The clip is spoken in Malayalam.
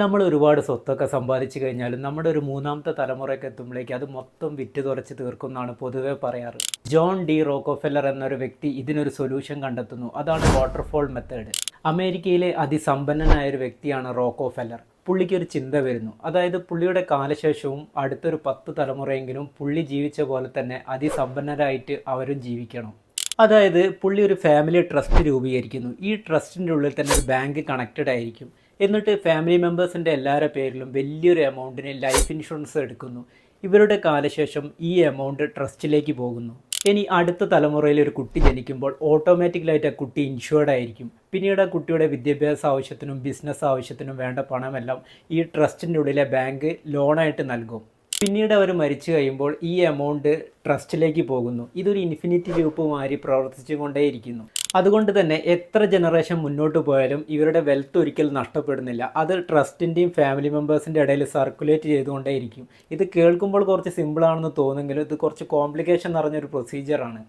നമ്മൾ ഒരുപാട് സ്വത്തൊക്കെ സമ്പാദിച്ചു കഴിഞ്ഞാലും നമ്മുടെ ഒരു മൂന്നാമത്തെ തലമുറയൊക്കെ എത്തുമ്പോഴേക്ക് അത് മൊത്തം വിറ്റ് തുറച്ച് തീർക്കുമെന്നാണ് പൊതുവെ പറയാറ്. ജോൺ ഡി റോക്കോഫെല്ലർ എന്നൊരു വ്യക്തി ഇതിനൊരു സൊല്യൂഷൻ കണ്ടെത്തുന്നു. അതാണ് വാട്ടർഫോൾ മെത്തേഡ്. അമേരിക്കയിലെ അതിസമ്പന്നനായ ഒരു വ്യക്തിയാണ് റോക്കോഫെല്ലർ. പുള്ളിക്കൊരു ചിന്ത വരുന്നു. അതായത് പുള്ളിയുടെ കാലശേഷവും അടുത്തൊരു 10 തലമുറയെങ്കിലും പുള്ളി ജീവിച്ച പോലെ തന്നെ അതിസമ്പന്നരായിട്ട് അവരും ജീവിക്കണം. അതായത് പുള്ളി ഒരു ഫാമിലി ട്രസ്റ്റ് രൂപീകരിക്കുന്നു. ഈ ട്രസ്റ്റിൻ്റെ ഉള്ളിൽ തന്നെ ഒരു ബാങ്ക് കണക്റ്റഡ് ആയിരിക്കും. എന്നിട്ട് ഫാമിലി മെമ്പേഴ്സിൻ്റെ എല്ലാവരുടെ പേരിലും വലിയൊരു എമൗണ്ടിന് ലൈഫ് ഇൻഷുറൻസ് എടുക്കുന്നു. ഇവരുടെ കാലശേഷം ഈ എമൗണ്ട് ട്രസ്റ്റിലേക്ക് പോകുന്നു. ഇനി അടുത്ത തലമുറയിൽ ഒരു കുട്ടി ജനിക്കുമ്പോൾ ഓട്ടോമാറ്റിക്കലായിട്ട് ആ കുട്ടി ഇൻഷുർഡ് ആയിരിക്കും. പിന്നീട് ആ കുട്ടിയുടെ വിദ്യാഭ്യാസ ആവശ്യത്തിനും ബിസിനസ് ആവശ്യത്തിനും വേണ്ട പണമെല്ലാം ഈ ട്രസ്റ്റിൻ്റെ ഉള്ളിലെ ബാങ്ക് ലോണായിട്ട് നൽകും. പിന്നീട് അവർ മരിച്ചു കഴിയുമ്പോൾ ഈ എമൗണ്ട് ട്രസ്റ്റിലേക്ക് പോകുന്നു. ഇതൊരു ഇൻഫിനിറ്റി ലൂപ്പ് മാറി പ്രവർത്തിച്ചു കൊണ്ടേയിരിക്കുന്നു. അതുകൊണ്ട് തന്നെ എത്ര ജനറേഷൻ മുന്നോട്ട് പോയാലും ഇവരുടെ വെൽത്ത് ഒരിക്കലും നഷ്ടപ്പെടുന്നില്ല. അത് ട്രസ്റ്റിൻ്റെയും ഫാമിലി മെമ്പേഴ്സിൻ്റെ ഇടയിൽ സർക്കുലേറ്റ് ചെയ്തുകൊണ്ടേയിരിക്കും. ഇത് കേൾക്കുമ്പോൾ കുറച്ച് സിമ്പിളാണെന്ന് തോന്നുമെങ്കിലും ഇത് കുറച്ച് കോംപ്ലിക്കേഷൻ നിറഞ്ഞൊരു പ്രൊസീജിയറാണ്.